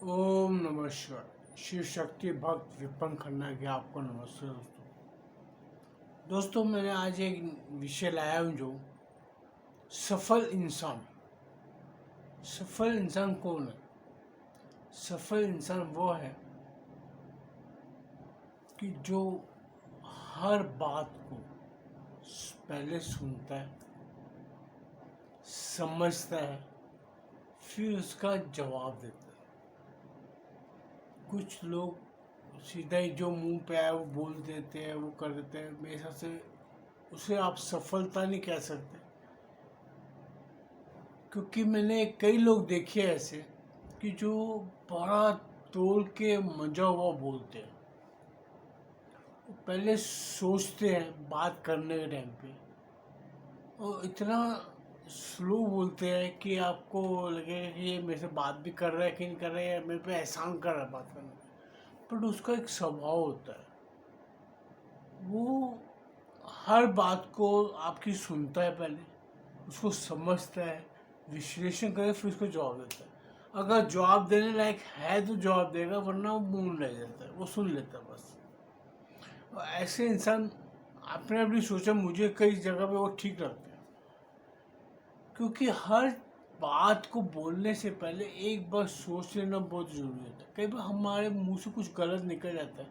ओम नमः शिवाय। शिव शक्ति भक्त विपन खन्ना के आपको नमस्ते दोस्तों। मैंने आज एक विषय लाया हूँ जो सफल इंसान। सफल इंसान कौन है? सफल इंसान वो है कि जो हर बात को पहले सुनता है, समझता है, फिर उसका जवाब देता है। कुछ लोग सीधा ही जो मुंह पे आया वो बोल देते हैं, वो कर देते हैं। मेरे हिसाब से उसे आप सफलता नहीं कह सकते, क्योंकि मैंने कई लोग देखे ऐसे कि जो बड़ा तोल के मजा हुआ बोलते हैं। वो पहले सोचते हैं बात करने के टाइम पे, और इतना स्लो बोलते हैं कि आपको लगेगा कि ये मेरे से बात भी कर रहा है कि नहीं कर रहा है, या मेरे पे एहसान कर रहा है बात करने का। बट उसका एक स्वभाव होता है, वो हर बात को आपकी सुनता है, पहले उसको समझता है, विश्लेषण करके फिर उसको जवाब देता है। अगर जवाब देने लायक है तो जवाब देगा, वरना वो मूड रह जाता है, वो सुन लेता है बस। और ऐसे इंसान आपने अपनी सोचा, मुझे कई जगह पे वो ठीक लगते हैं, क्योंकि हर बात को बोलने से पहले एक बार सोच लेना बहुत ज़रूरी होता है। कई बार हमारे मुंह से कुछ गलत निकल जाता है,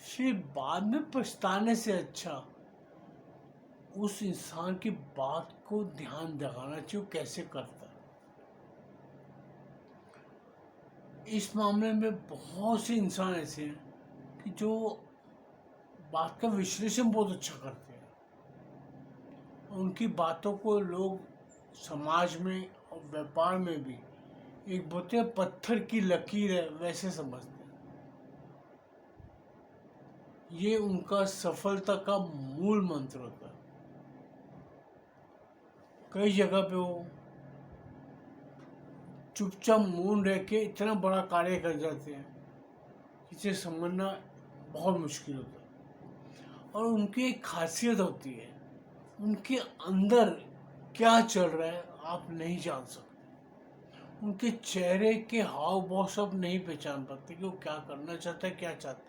फिर बाद में पछताने से अच्छा उस इंसान की बात को ध्यान लगाना चाहिए, वो कैसे करता है। इस मामले में बहुत से इंसान ऐसे हैं कि जो बात का विश्लेषण बहुत अच्छा करते हैं। उनकी बातों को लोग समाज में और व्यापार में भी एक बोलते हैं पत्थर की लकीर है, वैसे समझते हैं। ये उनका सफलता का मूल मंत्र होता है। कई जगह पे वो चुपचाप मौन रह के इतना बड़ा कार्य कर जाते हैं, इसे समझना बहुत मुश्किल होता है। और उनकी एक खासियत होती है, उनके अंदर क्या चल रहा है आप नहीं जान सकते। उनके चेहरे के हाव भाव सब नहीं पहचान पाते कि वो क्या करना चाहता है, क्या चाहता है।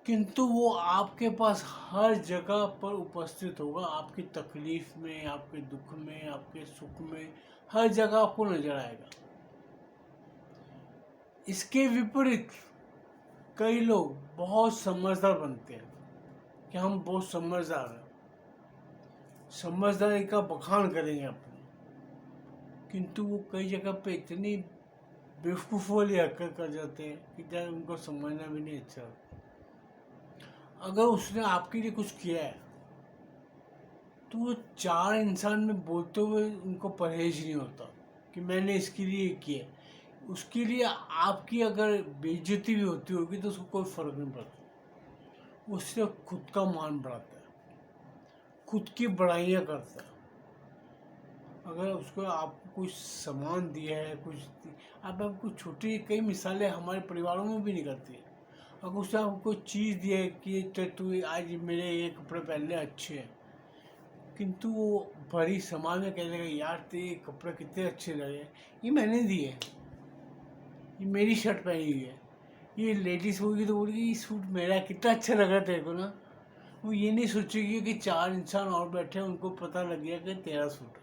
किंतु वो आपके पास हर जगह पर उपस्थित होगा, आपकी तकलीफ में, आपके दुख में, आपके सुख में, हर जगह आपको नजर आएगा। इसके विपरीत कई लोग बहुत समझदार बनते हैं कि हम बहुत समझदार हैं, समझदारी का बखान करेंगे अपने, किंतु वो कई जगह पे इतनी बेवकूफ़ वाली हरकत कर जाते हैं कि जब उनको समझना भी नहीं अच्छा लगता। अगर उसने आपके लिए कुछ किया है तो वो चार इंसान में बोलते हुए उनको परहेज नहीं होता कि मैंने इसके लिए किया। उसके लिए आपकी अगर बेइज्जती भी होती होगी तो उसको कोई फर्क नहीं पड़ता। उससे खुद का मान बढ़ाता है, खुद की बड़ाइयाँ करता है। अगर उसको आपको कुछ सामान दिया है, आप आपको छोटी कई मिसालें हमारे परिवारों में भी निकलती है। अगर उसने आपको कोई चीज़ दिया है कि तू आज मेरे ये कपड़े पहनने अच्छे हैं, किंतु वो बड़ी समाज में कहने लगा यार तेरे कपड़े कितने अच्छे लगे, ये मैंने दिए, ये मेरी शर्ट पहनी हुई है। ये लेडीज होगी तो बोलेगी ये सूट मेरा कितना अच्छा लग रहा है तेरे को ना। वो ये नहीं सोचेगी कि चार इंसान और बैठे हैं, उनको पता लग गया कि तेरा सूट है।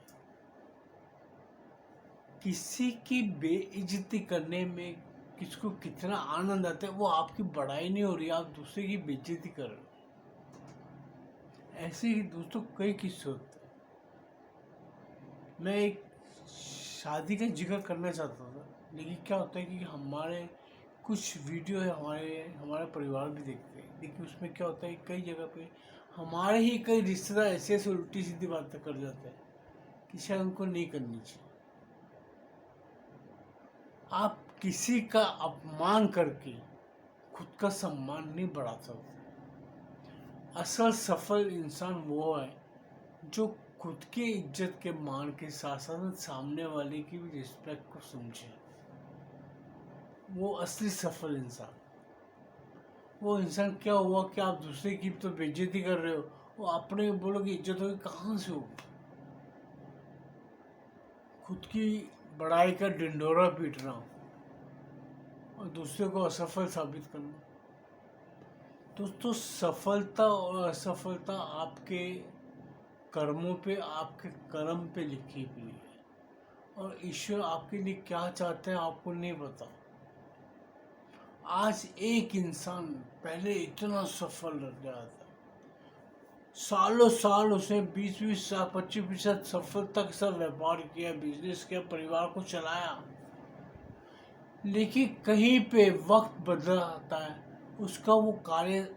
किसी की बेइज्जती करने में किसको कितना आनंद आता है, वो आपकी बड़ाई नहीं हो रही, आप दूसरे की बेइज्जती कर रहे हो। ऐसे ही दोस्तों कई किस्से होते हैं। मैं एक शादी का जिक्र करना चाहता था, लेकिन क्या होता है कि हमारे कुछ वीडियो है, हमारा परिवार भी देखते हैं, लेकिन उसमें क्या होता है कई जगह पे हमारे ही कई रिश्तेदार ऐसे ऐसे उल्टी सीधी बातें कर जाते हैं कि शायद उनको नहीं करनी चाहिए। आप किसी का अपमान करके खुद का सम्मान नहीं बढ़ा सकते। असल सफल इंसान वो है जो खुद की इज्जत के मान के साथ साथ सामने वाले की भी रिस्पेक्ट को समझे। वो असली सफल इंसान। वो इंसान क्या हुआ कि आप दूसरे की तो बेइज्जती कर रहे हो, वो अपने बोलोगे इज्जत होगी कहाँ से हो। खुद की बड़ाई का ढिंढोरा पीट रहा हूँ। और दूसरे को असफल साबित करना। दोस्तों, सफलता और असफलता आपके कर्मों पे, आपके कर्म पे लिखी हुई है, और ईश्वर आपके लिए क्या चाहते हैं आपको नहीं पता। आज एक इंसान पहले इतना सफल रह गया था, सालों साल उसने 20-20 साल 25% सफलता के साथ व्यापार किया, बिजनेस किया, परिवार को चलाया, लेकिन कहीं पे वक्त बदल आता है, उसका वो कार्य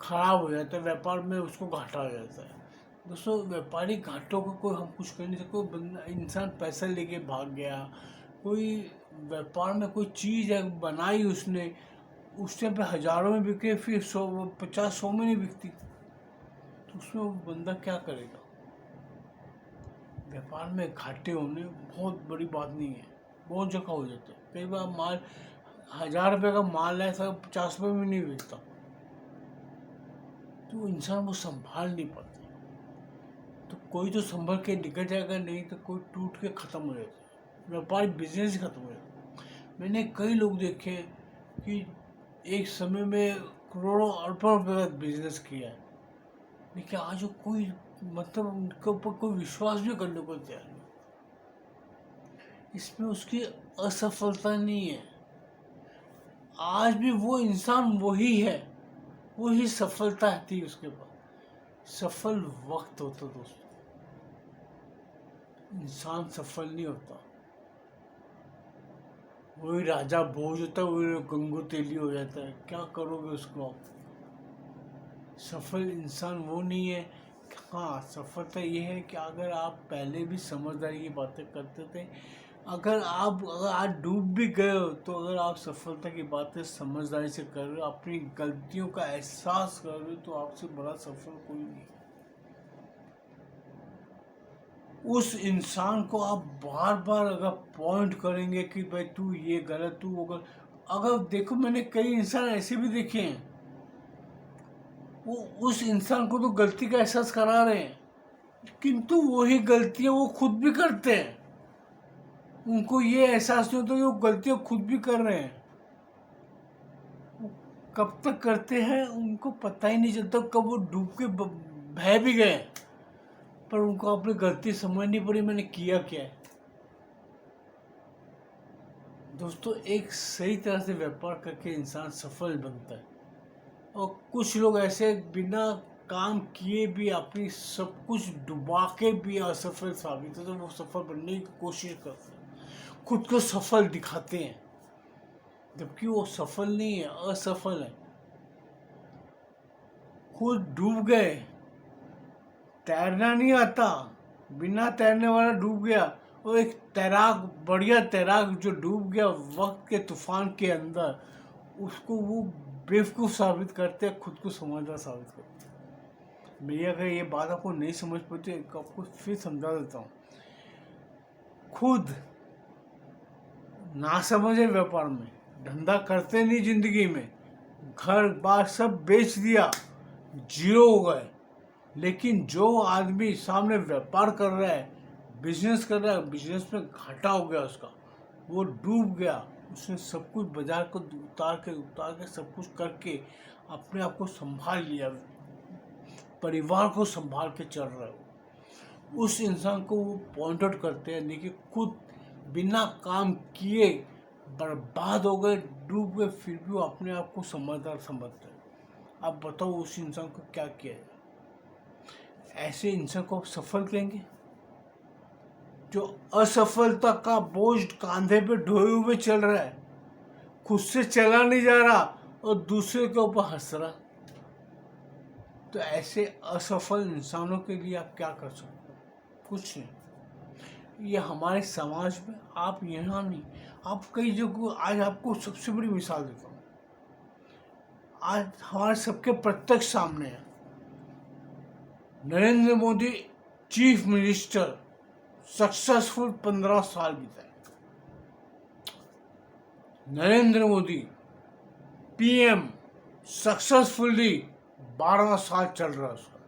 खराब हो जाता है, व्यापार में उसको घाटा हो जाता है। दोस्तों, व्यापारिक घाटों को कोई हम कुछ कर नहीं सकते। कोई बंदा इंसान पैसा लेके भाग गया, कोई व्यापार में कोई चीज़ है बनाई उसने, उस टाइम पे हज़ारों में बिके, फिर 100 में नहीं बिकती, तो उसमें वो बंदा क्या करेगा। व्यापार में घाटे होने बहुत बड़ी बात नहीं है, बहुत जगह हो जाते हैं। कई बार माल 1000 रुपये का माल है, सब 50 रुपये में नहीं बिकता, तो इंसान वो संभाल नहीं पाता। तो कोई तो संभल के निकल जाएगा, नहीं तो कोई टूट के ख़त्म हो जाता है, व्यापारिक बिजनेस ही खत्म हो जाता है। मैंने कई लोग देखे कि एक समय में करोड़ों अरबों रुपये का बिजनेस किया है, लेकिन आज वो कोई मतलब उनके ऊपर कोई विश्वास भी करने को तैयार नहीं। इसमें उसकी असफलता नहीं है, आज भी वो इंसान वही है, वही सफलता थी उसके पास। सफल वक्त होता दोस्तों, इंसान सफल नहीं होता। वही राजा भोज होता है, वही गंगू तेली हो जाता है, क्या करोगे उसको आप। सफल इंसान वो नहीं है। हाँ, सफलता ये है कि अगर आप पहले भी समझदारी की बातें करते थे, अगर आज डूब भी गए हो, तो अगर आप सफलता की बातें समझदारी से कर रहे हो, अपनी गलतियों का एहसास कर रहे हो, तो आपसे बड़ा सफल कोई नहीं। उस इंसान को आप बार बार अगर पॉइंट करेंगे कि भाई तू ये गलत, तू वो गलत, अगर देखो मैंने कई इंसान ऐसे भी देखे हैं, वो उस इंसान को तो गलती का एहसास करा रहे हैं, किंतु वही गलतियां वो खुद भी करते हैं। उनको ये एहसास नहीं होता कि वो गलतियां खुद भी कर रहे हैं। वो कब तक करते हैं उनको पता ही नहीं चलता, कब वो डूब के बह भी गए, पर उनको अपनी गलती समझनी पड़ी, मैंने किया क्या है। दोस्तों, एक सही तरह से व्यापार करके इंसान सफल बनता है, और कुछ लोग ऐसे बिना काम किए भी अपनी सब कुछ डुबा के भी असफल साबित होते, तो वो सफल बनने की कोशिश करते हैं, खुद को सफल दिखाते हैं, जबकि वो सफल नहीं है, असफल है। खुद डूब गए, तैरना नहीं आता, बिना तैरने वाला डूब गया, और एक तैराक, बढ़िया तैराक जो डूब गया वक्त के तूफान के अंदर, उसको वो बेवकूफ़ साबित करते हैं, खुद को समझदार साबित करते हैं। मेरी अगर ये बात आपको नहीं समझ पाती, आपको फिर समझा देता हूँ। खुद ना समझे व्यापार में, धंधा करते नहीं, जिंदगी में घर बार सब बेच दिया, जीरो हो गए, लेकिन जो आदमी सामने व्यापार कर रहा है, बिजनेस कर रहा है, बिजनेस में घाटा हो गया उसका, वो डूब गया, उसने सब कुछ बाजार को उतार के सब कुछ करके अपने आप को संभाल लिया, परिवार को संभाल के चल रहा है, उस इंसान को वो पॉइंट आउट करते हैं, लेकिन खुद बिना काम किए बर्बाद हो गए, डूब गए, फिर भी वो अपने आप को समझदार समझते हैं। आप बताओ उस इंसान को क्या किया है। ऐसे इंसान को आप सफल कहेंगे, जो असफलता का बोझ कांधे पे ढोए हुए चल रहा है, खुद से चला नहीं जा रहा और दूसरे के ऊपर हंस रहा। तो ऐसे असफल इंसानों के लिए आप क्या कर सकते हो? कुछ नहीं। ये हमारे समाज में, आप यहाँ नहीं, आप कई जगह, आज आपको सबसे बड़ी मिसाल देता हूँ, आज हमारे सबके प्रत्यक्ष सामने है। Narendra Modi chief minister, successful 15 साल बिताए। नरेंद्र मोदी पीएम, सक्सेसफुली 12 साल चल रहा है उसका,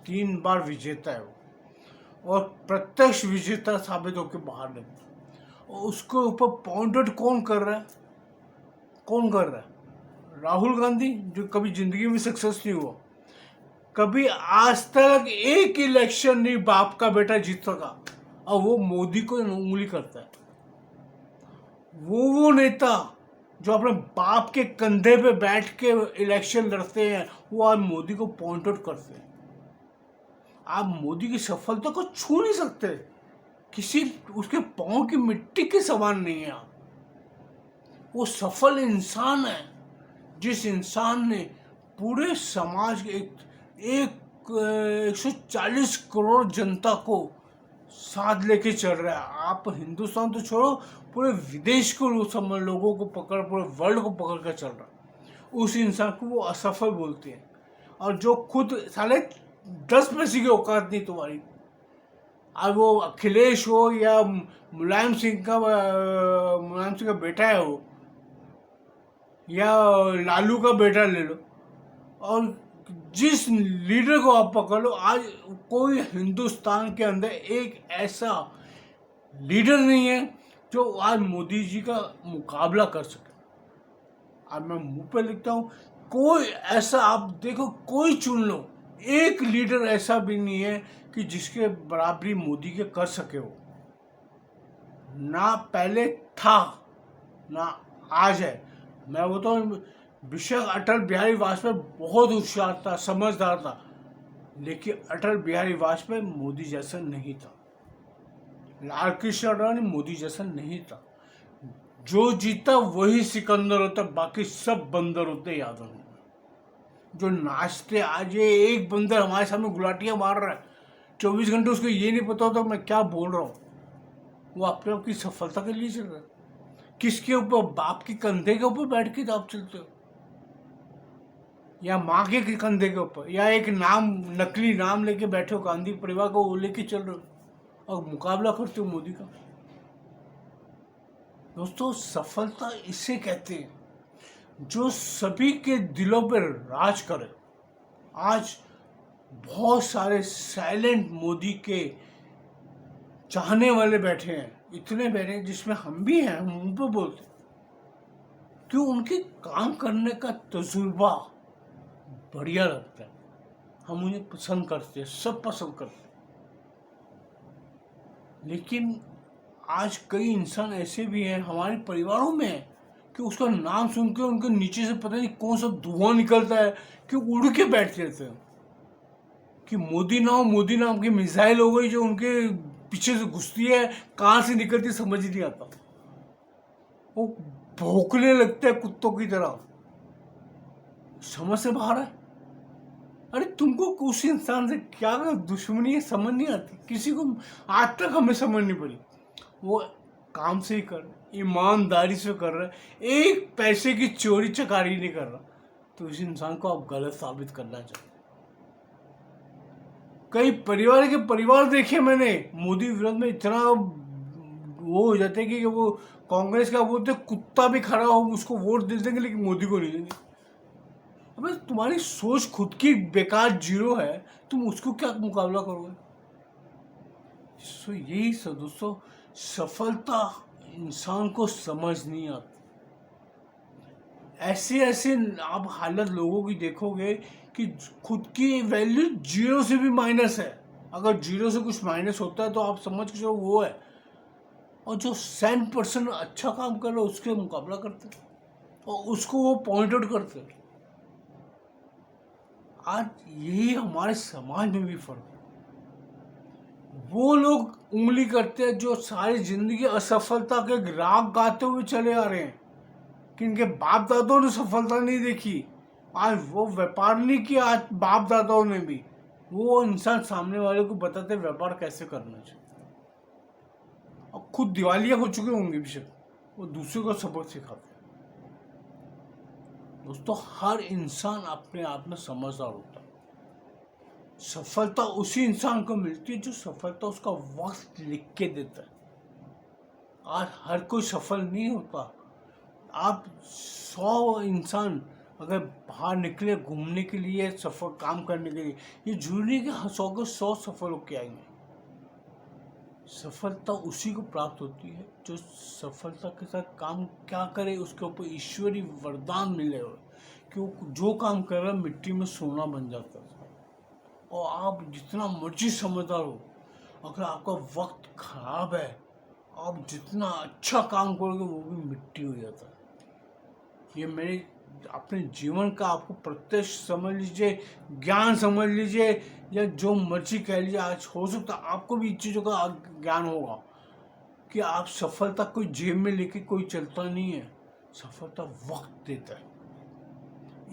3 बार विजेता है वो, और प्रत्यक्ष विजेता साबित होकर बाहर निकला, और उसके ऊपर पॉइंट आउट कौन कर रहा है? कौन कर रहा है? राहुल गांधी, जो कभी जिंदगी में सक्सेस नहीं हुआ, कभी आज तक एक इलेक्शन नहीं बाप का बेटा जीत सका, और वो मोदी को उंगली करता है। वो नेता जो अपने बाप के कंधे पे बैठ के इलेक्शन लड़ते हैं, वो आज मोदी को पॉइंट आउट करते हैं। आप मोदी की सफलता को छू नहीं सकते, किसी उसके पांव की मिट्टी के समान नहीं है आप। वो सफल इंसान है जिस इंसान ने पूरे समाज के 140 करोड़ जनता को साथ लेके चल रहा है। आप हिंदुस्तान तो छोड़ो, पूरे विदेश को लोगों को पकड़, पूरे वर्ल्ड को पकड़ कर चल रहा है। उस इंसान को वो असफल बोलते हैं। और जो खुद साले 10 पैसे की औकात नहीं तुम्हारी, अब वो अखिलेश हो या मुलायम सिंह का बेटा है हो, या लालू का बेटा ले लो, और जिस लीडर को आप पकड़ लो, आज कोई हिंदुस्तान के अंदर एक ऐसा लीडर नहीं है जो आज मोदी जी का मुकाबला कर सके। आज मैं मुंह पे लिखता हूँ, कोई ऐसा आप देखो, कोई चुन लो, एक लीडर ऐसा भी नहीं है कि जिसके बराबरी मोदी के कर सके हो। ना पहले था ना आज है। मैं बताऊँ, बेशक अटल बिहारी वाजपेयी बहुत होशियार था, समझदार था, लेकिन अटल बिहारी वाजपेयी मोदी जैसा नहीं था। लाल कृष्ण अडवाणी मोदी जैसा नहीं था। जो जीता वही सिकंदर होता, बाकी सब बंदर होते, याद रखना। जो नाचते, आज ये एक बंदर हमारे सामने गुलाटियां मार रहा है, 24 घंटे उसको ये नहीं पता होता मैं क्या बोल रहा हूँ। वो अपने आप की सफलता के लिए चल रहा है। किसके ऊपर? बाप के कंधे के ऊपर बैठ के आप चलते हो, या माँ के कंधे के ऊपर, या एक नकली नाम लेके बैठे हो, गांधी परिवार को वो लेके चल रहे हो और मुकाबला करते हो मोदी का। दोस्तों, सफलता इसे कहते हैं जो सभी के दिलों पर राज करे। आज बहुत सारे साइलेंट मोदी के चाहने वाले बैठे हैं, इतने बैठे हैं, जिसमें हम भी हैं, हम उन पर बोलते हैं क्यों उनके काम करने का तजुर्बा बढ़िया लगता है, हम उन्हें पसंद करते हैं, सब पसंद करते हैं। लेकिन आज कई इंसान ऐसे भी हैं हमारे परिवारों में कि उसका नाम सुन के उनके नीचे से पता नहीं कौन सा धुआं निकलता है कि उड़ के बैठ जाते हैं कि मोदी ना हो, मोदी नाम की मिसाइल हो गई जो उनके पीछे से घुसती है, कहाँ से निकलती समझ ही नहीं आता। वो भौंकने लगते हैं कुत्तों की तरह, समझ से बाहर है। अरे तुमको उस इंसान से क्या दुश्मनी है, समझ नहीं आती किसी को, आज तक हमें समझ नहीं पड़ी। वो काम से ही कर, ईमानदारी से कर रहा है, एक पैसे की चोरी चकारी नहीं कर रहा, तो इस इंसान को आप गलत साबित करना चाहिए। कई परिवार देखे मैंने, मोदी विरोध में इतना वो हो जाते कि वो कांग्रेस का बोलते कुत्ता भी खड़ा हो उसको वोट दे देंगे, लेकिन मोदी को नहीं देंगे। अबे तुम्हारी सोच खुद की बेकार जीरो है, तुम उसको क्या मुकाबला करोगे? यही सब दोस्तों, सफलता इंसान को समझ नहीं आती। ऐसे आप हालत लोगों की देखोगे कि खुद की वैल्यू जीरो से भी माइनस है। अगर जीरो से कुछ माइनस होता है तो आप समझ के चलो वो है, और जो 100% अच्छा काम कर रहा है उसके मुकाबला करते और उसको वो पॉइंट आउट करते। आज यही हमारे समाज में भी फर्क है। वो लोग उंगली करते हैं जो सारी जिंदगी असफलता के राग गाते हुए चले आ रहे हैं, कि इनके बाप दादाओं ने सफलता नहीं देखी, आज वो व्यापार नहीं किया, आज बाप दादाओं ने भी। वो इंसान सामने वाले को बताते व्यापार कैसे करना चाहिए, और खुद दिवालिया हो चुके होंगे बेशक, वो दूसरे को सबक सिखाते हैं। दोस्तों, हर इंसान अपने आप में समझदार होता है। सफलता उसी इंसान को मिलती है जो सफलता उसका वक्त लिख के देता है। आज हर कोई सफल नहीं होता। आप 100 इंसान अगर बाहर निकले घूमने के लिए, सफल काम करने के लिए, ये जरूरी है कि 100 के 100 सफल होके आएंगे। सफलता उसी को प्राप्त होती है जो सफलता के साथ काम क्या करे, उसके ऊपर ईश्वरी वरदान मिले हो कि वो जो काम कर रहा है मिट्टी में सोना बन जाता है। और आप जितना मर्जी समझदार हो, अगर आपका वक्त खराब है, आप जितना अच्छा काम करोगे वो भी मिट्टी हो जाता है। ये मेरे अपने जीवन का आपको प्रत्यक्ष समझ लीजिए, ज्ञान समझ लीजिए, या जो मर्जी कह लीजिए। आज हो सकता है आपको भी इन चीज़ों का ज्ञान होगा कि आप सफलता कोई जेब में लेके कोई चलता नहीं है। सफलता वक्त देता है।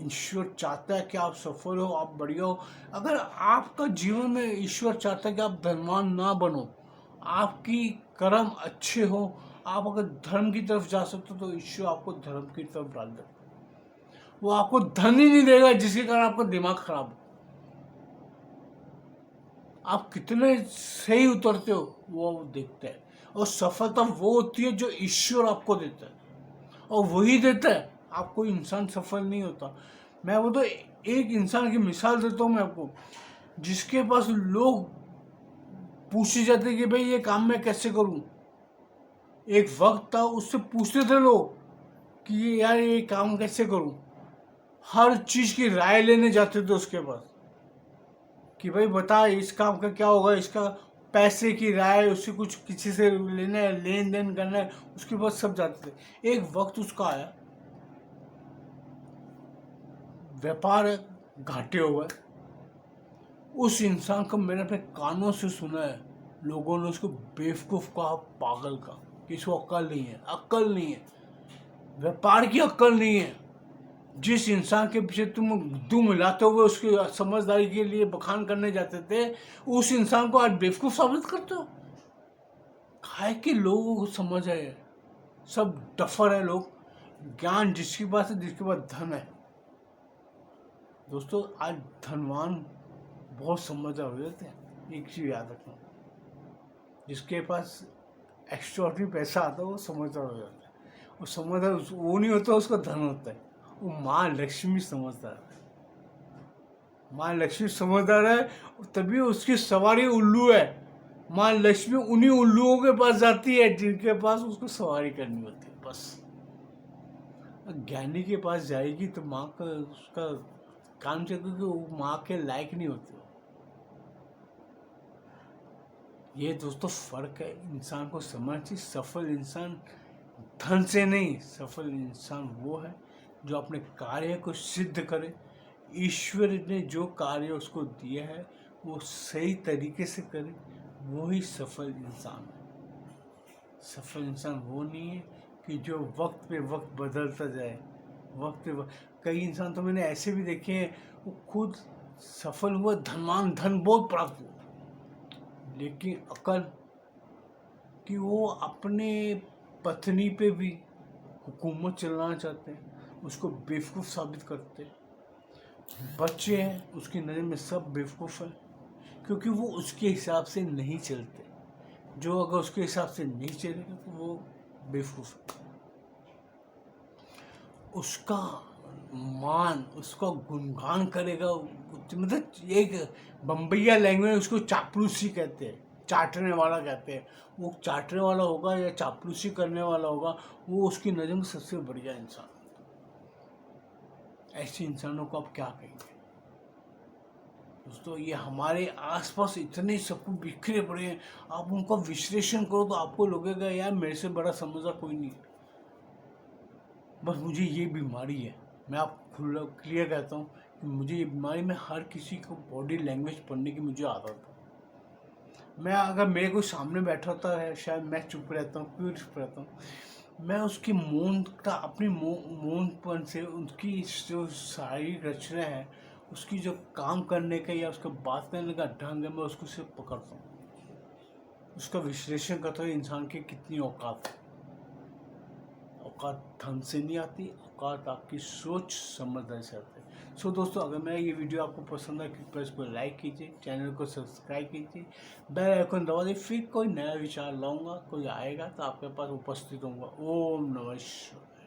ईश्वर चाहता है कि आप सफल हो, आप बढ़िया हो। अगर आपका जीवन में ईश्वर चाहता है कि आप धनवान ना बनो, आपकी कर्म अच्छे हो, आप अगर धर्म की तरफ जा सकते हो, तो ईश्वर आपको धर्म की तरफ डाल देगा। वो आपको धन ही नहीं देगा जिसके कारण आपका दिमाग खराब हो। आप कितने सही उतरते हो वो देखते हैं। और सफलता वो होती है जो ईश्वर आपको देता है, और वही देता है। आप कोई इंसान सफल नहीं होता। मैं वो तो एक इंसान की मिसाल देता हूँ मैं आपको, जिसके पास लोग पूछे जाते कि भाई ये काम मैं कैसे करूँ। एक वक्त था उससे पूछते थे लोग कि यार ये काम कैसे करूँ। हर चीज़ की राय लेने जाते थे उसके पास कि भाई बता इस काम का क्या होगा, इसका पैसे की राय, उससे कुछ किसी से लेना है, लेन देन करना है, उसके पास सब जाते थे। एक वक्त उसका आया, व्यापार घाटे हो गए। उस इंसान को मैंने अपने कानों से सुना है, लोगों ने उसको बेवकूफ़ कहा, पागल कहा कि इसको अक्ल नहीं है, अक्ल नहीं है, व्यापार की अक्ल नहीं है। जिस इंसान के पीछे तुम दुम मिलाते हुए उसकी समझदारी के लिए बखान करने जाते थे, उस इंसान को आज बेवकूफ़ साबित करते हो। खाए कि लोगों को समझ है, सब डफर है लोग। ज्ञान जिसके पास है, जिसके पास धन है। दोस्तों आज धनवान बहुत समझदार हो जाते हैं। एक चीज़ याद रखना, जिसके पास एक्स्ट्राऑर्डिनरी पैसा आता है वो समझदार हो जाता है। और समझदार वो नहीं होता, उसका धन होता है। वो माँ लक्ष्मी समझदार है। माँ लक्ष्मी समझदार है, तभी उसकी सवारी उल्लू है। माँ लक्ष्मी उन्हीं उल्लुओं के पास जाती है जिनके पास उसको सवारी करनी होती है। बस ज्ञानी के पास जाएगी तो माँ का उसका काम से, क्योंकि वो माँ के लायक नहीं होते। ये दोस्तों फर्क है, इंसान को समझना चाहिए। सफल इंसान धन से नहीं, सफल इंसान वो है जो अपने कार्य को सिद्ध करे। ईश्वर ने जो कार्य उसको दिया है वो सही तरीके से करे, वो ही सफल इंसान है। सफल इंसान वो नहीं है कि जो वक्त पे वक्त बदलता जाए। वक्त पे वक्त, कई इंसान तो मैंने ऐसे भी देखे हैं, वो खुद सफल हुआ, धनवान, धन बहुत प्राप्त हुआ, लेकिन अकल कि वो अपने पत्नी पे भी हुकूमत चलाना चाहते हैं, उसको बेवकूफ़ साबित करते हैं। बच्चे हैं, उसकी नज़र में सब बेवकूफ़ है, क्योंकि वो उसके हिसाब से नहीं चलते। जो अगर उसके हिसाब से नहीं चलेगा तो वो बेवकूफ़ है। उसका मान, उसका गुणगान करेगा। मतलब एक बम्बैया लैंग्वेज उसको चापलूसी कहते हैं, चाटने वाला कहते हैं। वो चाटने वाला होगा या चापलूसी करने वाला होगा, वो उसकी नज़र में सबसे बढ़िया इंसान। ऐसे इंसानों को आप क्या कहेंगे दोस्तों। ये हमारे आसपास इतने सब कुछ बिखरे पड़े हैं, आप उनका विश्लेषण करो तो आपको लगेगा यार मेरे से बड़ा समझदार कोई नहीं। बस मुझे ये बीमारी है, मैं आपको क्लियर कहता हूँ कि मुझे ये बीमारी में हर किसी को बॉडी लैंग्वेज पढ़ने की मुझे आदत है। मैं अगर मेरे को सामने बैठा होता है, शायद मैं चुप रहता हूँ। क्यों चुप रहता हूँ? मैं उसकी मौन का, अपनी मौनपन से उसकी जो शारीरिक रचना है, उसकी जो काम करने का या उसका बात करने का ढंग है, मैं उसको सिर्फ पकड़ता हूँ, उसका विश्लेषण करता हूँ इंसान की कितनी औकात है। औकात धन से नहीं आती, औकात आपकी सोच समझदारी से आती है। सो दोस्तों, अगर मेरा ये वीडियो आपको पसंद है कृपया इसको लाइक कीजिए, चैनल को सब्सक्राइब कीजिए, बेल आइकन दबा दीजिए। फिर कोई नया विचार लाऊंगा, कोई आएगा तो आपके पास उपस्थित होऊंगा। ओम नमः शिवाय।